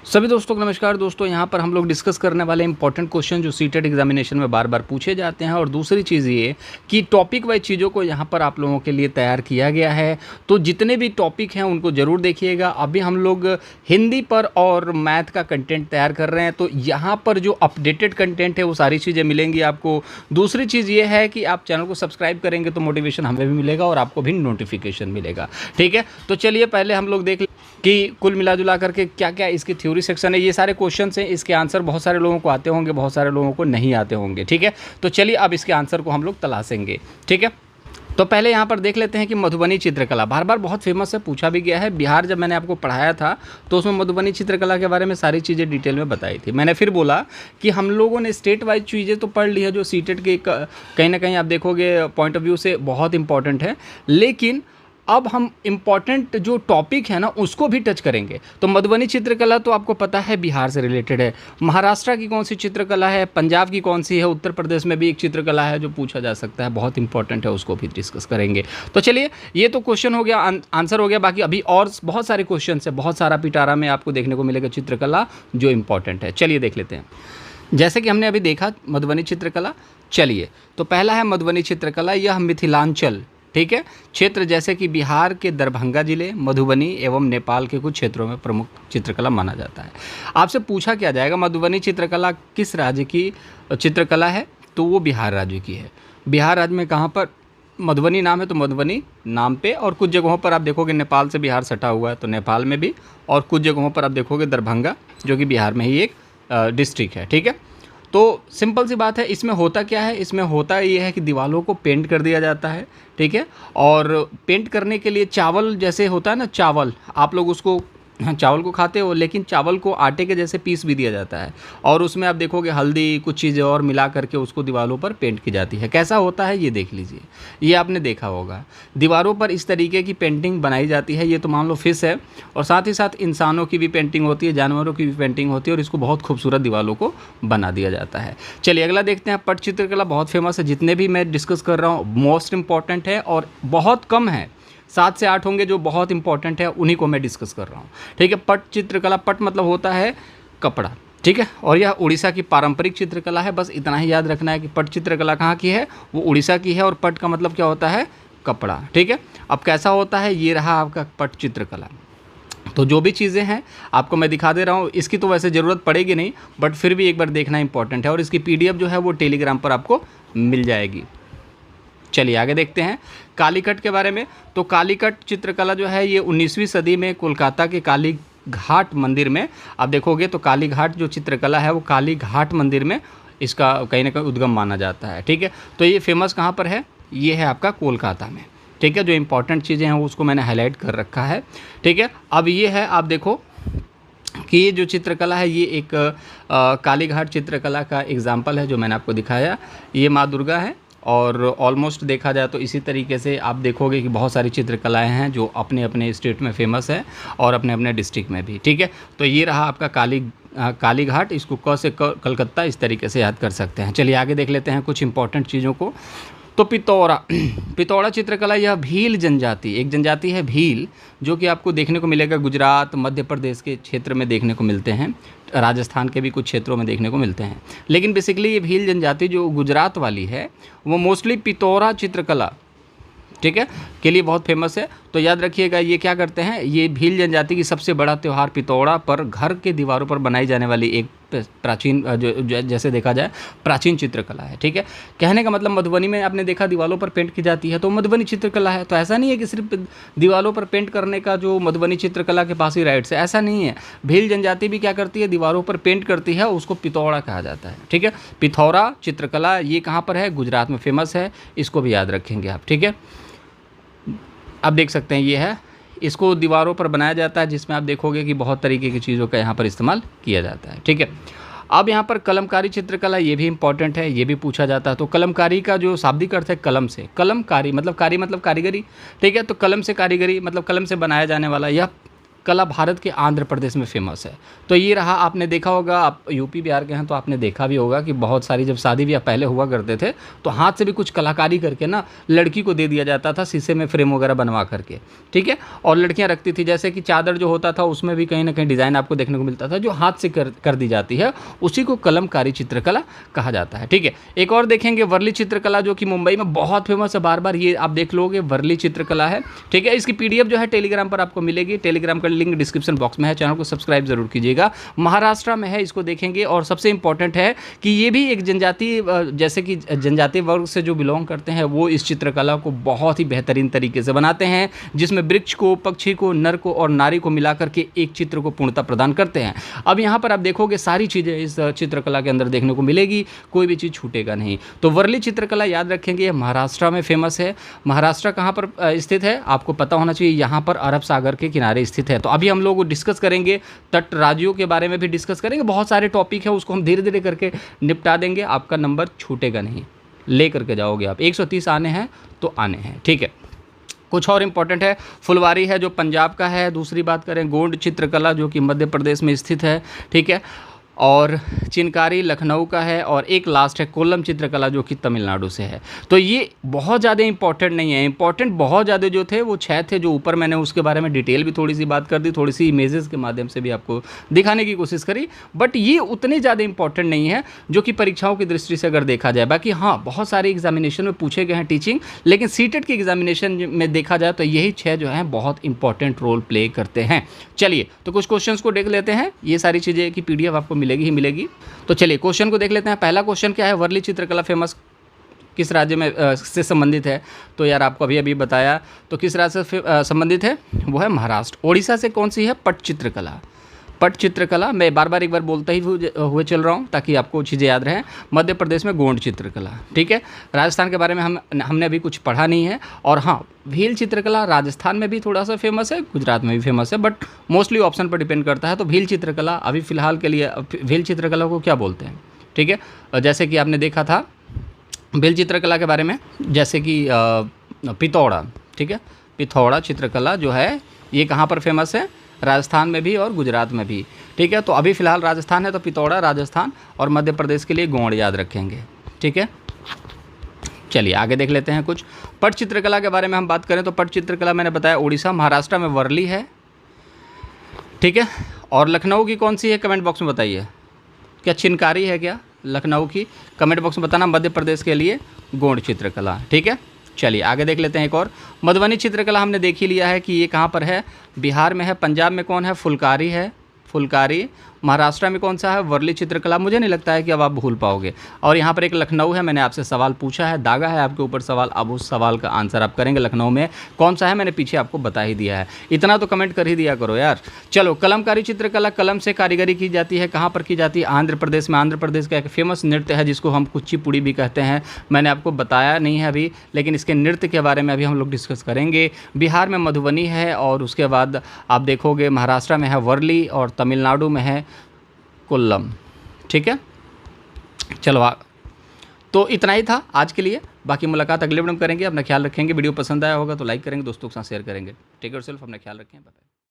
सभी दोस्तों को नमस्कार। दोस्तों यहाँ पर हम लोग डिस्कस करने वाले इंपॉर्टेंट क्वेश्चन जो सीटेट एग्जामिनेशन में बार बार पूछे जाते हैं। और दूसरी चीज़ ये कि टॉपिक वाइज चीज़ों को यहाँ पर आप लोगों के लिए तैयार किया गया है, तो जितने भी टॉपिक हैं उनको ज़रूर देखिएगा। अभी हम लोग हिंदी पर और मैथ का कंटेंट तैयार कर रहे हैं, तो यहाँ पर जो अपडेटेड कंटेंट है वो सारी चीज़ें मिलेंगी आपको। दूसरी चीज़ ये है कि आप चैनल को सब्सक्राइब करेंगे तो मोटिवेशन हमें भी मिलेगा और आपको भी नोटिफिकेशन मिलेगा। ठीक है, तो चलिए पहले हम लोग देख कि कुल मिला जुला करके क्या क्या इसकी थ्योरी सेक्शन है। ये सारे क्वेश्चंस हैं, इसके आंसर बहुत सारे लोगों को आते होंगे, बहुत सारे लोगों को नहीं आते होंगे। ठीक है, तो चलिए अब इसके आंसर को हम लोग तलाशेंगे। ठीक है, तो पहले यहाँ पर देख लेते हैं कि मधुबनी चित्रकला बार बार बहुत फेमस है, पूछा भी गया है। बिहार जब मैंने आपको पढ़ाया था तो उसमें मधुबनी चित्रकला के बारे में सारी चीज़ें डिटेल में बताई थी। मैंने फिर बोला कि हम लोगों ने स्टेट वाइज चीज़ें तो पढ़ ली है जो सीटेट के कहीं ना कहीं आप देखोगे पॉइंट ऑफ व्यू से बहुत इंपॉर्टेंट है, लेकिन अब हम इम्पॉर्टेंट जो टॉपिक है ना उसको भी टच करेंगे। तो मधुबनी चित्रकला तो आपको पता है बिहार से रिलेटेड है। महाराष्ट्र की कौन सी चित्रकला है, पंजाब की कौन सी है, उत्तर प्रदेश में भी एक चित्रकला है जो पूछा जा सकता है, बहुत इंपॉर्टेंट है, उसको भी डिस्कस करेंगे। तो चलिए ये तो क्वेश्चन हो गया, आंसर हो गया। बाकी अभी और बहुत सारे क्वेश्चन है, बहुत सारा पिटारा में आपको देखने को मिलेगा चित्रकला जो इंपॉर्टेंट है। चलिए देख लेते हैं। जैसे कि हमने अभी देखा मधुबनी चित्रकला, चलिए तो पहला है मधुबनी चित्रकला, यह मिथिलांचल, ठीक है, क्षेत्र जैसे कि बिहार के दरभंगा जिले, मधुबनी एवं नेपाल के कुछ क्षेत्रों में प्रमुख चित्रकला माना जाता है। आपसे पूछा क्या जाएगा मधुबनी चित्रकला किस राज्य की चित्रकला है, तो वो बिहार राज्य की है। बिहार राज्य में कहाँ पर मधुबनी नाम है, तो मधुबनी नाम पे, और कुछ जगहों पर आप देखोगे नेपाल से बिहार सटा हुआ है तो नेपाल में भी, और कुछ जगहों पर आप देखोगे दरभंगा जो कि बिहार में ही एक डिस्ट्रिक्ट है। ठीक है, तो सिंपल सी बात है। इसमें होता क्या है, इसमें होता ये है कि दीवारों को पेंट कर दिया जाता है। ठीक है, और पेंट करने के लिए चावल जैसे होता है ना, चावल आप लोग उसको चावल को खाते हो, लेकिन चावल को आटे के जैसे पीस भी दिया जाता है और उसमें आप देखोगे हल्दी कुछ चीज़ें और मिला करके उसको दीवारों पर पेंट की जाती है। कैसा होता है ये देख लीजिए, ये आपने देखा होगा दीवारों पर इस तरीके की पेंटिंग बनाई जाती है। ये तो मान लो फिश है, और साथ ही साथ इंसानों की भी पेंटिंग होती है, जानवरों की भी पेंटिंग होती है, और इसको बहुत खूबसूरत दीवारों को बना दिया जाता है। चलिए अगला देखते हैं। पट चित्रकला बहुत फेमस है, जितने भी मैं डिस्कस कर रहा हूँ मोस्ट इंपॉर्टेंट है और बहुत कम है, 7 से 8 होंगे जो बहुत इंपॉर्टेंट है, उन्हीं को मैं डिस्कस कर रहा हूँ। ठीक है, पट चित्रकला, पट मतलब होता है कपड़ा। ठीक है, और यह उड़ीसा की पारंपरिक चित्रकला है। बस इतना ही याद रखना है कि पट चित्रकला कहाँ की है, वो उड़ीसा की है, और पट का मतलब क्या होता है, कपड़ा। ठीक है, अब कैसा होता है, ये रहा आपका पट चित्रकला। तो जो भी चीज़ें हैं आपको मैं दिखा दे रहा हूँ, इसकी तो वैसे ज़रूरत पड़ेगी नहीं, बट फिर भी एक बार देखना इंपॉर्टेंट है, और इसकी PDF जो है वो टेलीग्राम पर आपको मिल जाएगी। चलिए आगे देखते हैं कालीकट के बारे में। तो कालीकट चित्रकला जो है ये 19वीं सदी में कोलकाता के काली घाट मंदिर में आप देखोगे, तो काली घाट जो चित्रकला है वो काली घाट मंदिर में इसका कहीं ना कहीं उद्गम माना जाता है। ठीक है, तो ये फेमस कहाँ पर है, ये है आपका कोलकाता में। ठीक है, जो इंपॉर्टेंट चीज़ें हैं उसको मैंने हाईलाइट कर रखा है। ठीक है, अब ये है, आप देखो कि ये जो चित्रकला है ये एक काली घाट चित्रकला का एग्जाम्पल है जो मैंने आपको दिखाया। ये माँ दुर्गा है, और ऑलमोस्ट देखा जाए तो इसी तरीके से आप देखोगे कि बहुत सारी चित्रकलाएं हैं जो अपने अपने स्टेट में फेमस है और अपने अपने डिस्ट्रिक्ट में भी। ठीक है, तो ये रहा आपका काली घाट, इसको क से कलकत्ता इस तरीके से याद कर सकते हैं। चलिए आगे देख लेते हैं कुछ इंपॉर्टेंट चीज़ों को। तो पितौरा चित्रकला, यह भील जनजाति, एक जनजाति है भील, जो कि आपको देखने को मिलेगा गुजरात, मध्य प्रदेश के क्षेत्र में देखने को मिलते हैं, राजस्थान के भी कुछ क्षेत्रों में देखने को मिलते हैं। लेकिन बेसिकली ये भील जनजाति जो गुजरात वाली है वो मोस्टली पितौरा चित्रकला, ठीक है, के लिए बहुत फेमस है। तो याद रखिएगा ये क्या करते हैं, ये भील जनजाति की सबसे बड़ा त्यौहार पितौरा पर घर के दीवारों पर बनाई जाने वाली एक प्राचीन जो जैसे देखा जाए प्राचीन चित्रकला है। ठीक है, कहने का मतलब मधुबनी में आपने देखा दीवारों पर पेंट की जाती है तो मधुबनी चित्रकला है। तो ऐसा नहीं है कि सिर्फ दीवारों पर पेंट करने का जो मधुबनी चित्रकला के पास ही राइट्स है, ऐसा नहीं है। भील जनजाति भी क्या करती है, दीवारों पर पेंट करती है, उसको पितौरा कहा जाता है। ठीक है, पिथौरा चित्रकला ये कहाँ पर है, गुजरात में फेमस है, इसको भी याद रखेंगे आप। ठीक है, आप देख सकते हैं ये है, इसको दीवारों पर बनाया जाता है, जिसमें आप देखोगे कि बहुत तरीके की चीज़ों का यहाँ पर इस्तेमाल किया जाता है। ठीक है, अब यहाँ पर कलमकारी चित्रकला, ये भी इंपॉर्टेंट है, ये भी पूछा जाता है। तो कलमकारी का जो शाब्दिक अर्थ है कलम से, कलमकारी मतलब कारी मतलब कारीगरी। ठीक है, तो कलम से कारीगरी मतलब कलम से बनाया जाने वाला यह कला भारत के आंध्र प्रदेश में फेमस है। तो ये रहा, आपने देखा होगा, आप यूपी बिहार के हैं तो आपने देखा भी होगा कि बहुत सारी जब शादी ब्याह पहले हुआ करते थे तो हाथ से भी कुछ कलाकारी करके ना लड़की को दे दिया जाता था, शीशे में फ्रेम वगैरह बनवा करके, ठीक है। और लड़कियां रखती थी, जैसे कि चादर जो होता था उसमें भी कहीं ना कहीं डिज़ाइन आपको देखने को मिलता था जो हाथ से कर दी जाती है, उसी को कलमकारी चित्रकला कहा जाता है, ठीक है। एक और देखेंगे वर्ली चित्रकला, जो कि मुंबई में बहुत फेमस है, बार बार ये आप देख लोगे, वर्ली चित्रकला है, ठीक है। इसकी पीडीएफ जो है टेलीग्राम पर आपको मिलेगी, टेलीग्राम का लिंक डिस्क्रिप्शन बॉक्स में है, चैनल को सब्सक्राइब जरूर कीजिएगा। महाराष्ट्र में है, इसको देखेंगे। और सबसे इंपॉर्टेंट है कि ये भी एक जनजाति, जैसे कि जनजातीय वर्ग से जो बिलोंग करते हैं वो इस चित्रकला को बहुत ही बेहतरीन तरीके से बनाते हैं, जिसमें वृक्ष को, पक्षी को, नर को और नारी को मिलाकर के एक चित्र को पूर्णता प्रदान करते हैं। अब यहाँ पर आप देखोगे सारी चीज़ें इस चित्रकला के अंदर देखने को मिलेगी, कोई भी चीज़ छूटेगा नहीं। तो वर्ली चित्रकला याद रखेंगे, महाराष्ट्र में फेमस है। महाराष्ट्र कहाँ पर स्थित है आपको पता होना चाहिए, यहाँ पर अरब सागर के किनारे स्थित है। तो अभी हम लोग डिस्कस करेंगे, तट राज्यों के बारे में भी डिस्कस करेंगे, बहुत सारे टॉपिक है, उसको हम धीरे धीरे करके निपटा देंगे, आपका नंबर छूटेगा नहीं, ले करके जाओगे आप। 130 आने हैं तो आने हैं, ठीक है। कुछ और इम्पॉर्टेंट है, फुलवारी है जो पंजाब का है। दूसरी बात करें, गोंड चित्रकला जो कि मध्य प्रदेश में स्थित है, ठीक है। और चिनकारी लखनऊ का है। और एक लास्ट है कोल्लम चित्रकला जो कि तमिलनाडु से है। तो ये बहुत ज़्यादा इंपॉर्टेंट नहीं है, इंपॉर्टेंट बहुत ज़्यादा जो थे वो 6 थे, जो ऊपर मैंने उसके बारे में डिटेल भी थोड़ी सी बात कर दी, थोड़ी सी इमेजेस के माध्यम से भी आपको दिखाने की कोशिश करी, बट ये उतने ज़्यादा इंपॉर्टेंट नहीं है जो कि परीक्षाओं की दृष्टि से अगर देखा जाए। बाकी हाँ, बहुत सारे एग्जामिनेशन में पूछे गए हैं टीचिंग, लेकिन सीटेट के एग्जामिनेशन में देखा जाए तो यही 6 जो हैं बहुत इंपॉर्टेंट रोल प्ले करते हैं। चलिए तो कुछ क्वेश्चंस को देख लेते हैं, ये सारी चीज़ें की पीडीएफ आपको मिलेगी ही मिलेगी। तो चलिए क्वेश्चन को देख लेते हैं। पहला क्वेश्चन क्या है, वर्ली चित्रकला फेमस किस राज्य में से संबंधित है? तो यार आपको अभी अभी बताया, तो किस राज्य से संबंधित है, वो है महाराष्ट्र। ओडिशा से कौन सी है, पट चित्रकला। पट चित्रकला मैं बार बार एक बार बोलता ही हुए चल रहा हूँ ताकि आपको चीज़ें याद रहें। मध्य प्रदेश में गोंड चित्रकला, ठीक है। राजस्थान के बारे में हमने अभी कुछ पढ़ा नहीं है। और हाँ, भील चित्रकला राजस्थान में भी थोड़ा सा फेमस है, गुजरात में भी फेमस है, बट मोस्टली ऑप्शन पर डिपेंड करता है। तो भील चित्रकला अभी फ़िलहाल के लिए, भील चित्रकला को क्या बोलते हैं, ठीक है। जैसे कि आपने देखा था भील चित्रकला के बारे में, जैसे कि पिथौरा, ठीक है। पिथौरा चित्रकला जो है ये कहाँ पर फेमस है, राजस्थान में भी और गुजरात में भी, ठीक है। तो अभी फ़िलहाल राजस्थान है तो पिथौरा राजस्थान, और मध्य प्रदेश के लिए गोंड याद रखेंगे, ठीक है। चलिए आगे देख लेते हैं कुछ। पट चित्रकला के बारे में हम बात करें तो पट चित्रकला मैंने बताया उड़ीसा, महाराष्ट्र में वर्ली है, ठीक है। और लखनऊ की कौन सी है, कमेंट बॉक्स में बताइए। क्या चिनकारी है क्या लखनऊ की, कमेंट बॉक्स में बताना। मध्य प्रदेश के लिए गोंड चित्रकला, ठीक है। चलिए आगे देख लेते हैं एक और। मधुबनी चित्रकला हमने देख ही लिया है कि ये कहाँ पर है, बिहार में है। पंजाब में कौन है, फुलकारी है, फुलकारी। महाराष्ट्र में कौन सा है, वर्ली चित्रकला। मुझे नहीं लगता है कि अब आप भूल पाओगे। और यहाँ पर एक लखनऊ है, मैंने आपसे सवाल पूछा है, दागा है आपके ऊपर सवाल, अब उस सवाल का आंसर आप करेंगे। लखनऊ में कौन सा है मैंने पीछे आपको बता ही दिया है, इतना तो कमेंट कर ही दिया करो यार। चलो, कलमकारी चित्रकला, कलम से कारीगरी की जाती है, कहाँ पर की जाती है, आंध्र प्रदेश में। आंध्र प्रदेश का एक फेमस नृत्य है जिसको हम कुचिपुड़ी भी कहते हैं, मैंने आपको बताया नहीं है अभी, लेकिन इसके नृत्य के बारे में अभी हम लोग डिस्कस करेंगे। बिहार में मधुबनी है, और उसके बाद आप देखोगे महाराष्ट्र में है वर्ली, और तमिलनाडु में है कोल्लम, ठीक है। चलो तो इतना ही था आज के लिए, बाकी मुलाकात अगले वीडियो में करेंगे। अपना ख्याल रखेंगे, वीडियो पसंद आया होगा तो लाइक करेंगे, दोस्तों के साथ शेयर करेंगे। टेक केयर योरसेल्फ, अपना ख्याल रखें, बाय बाय।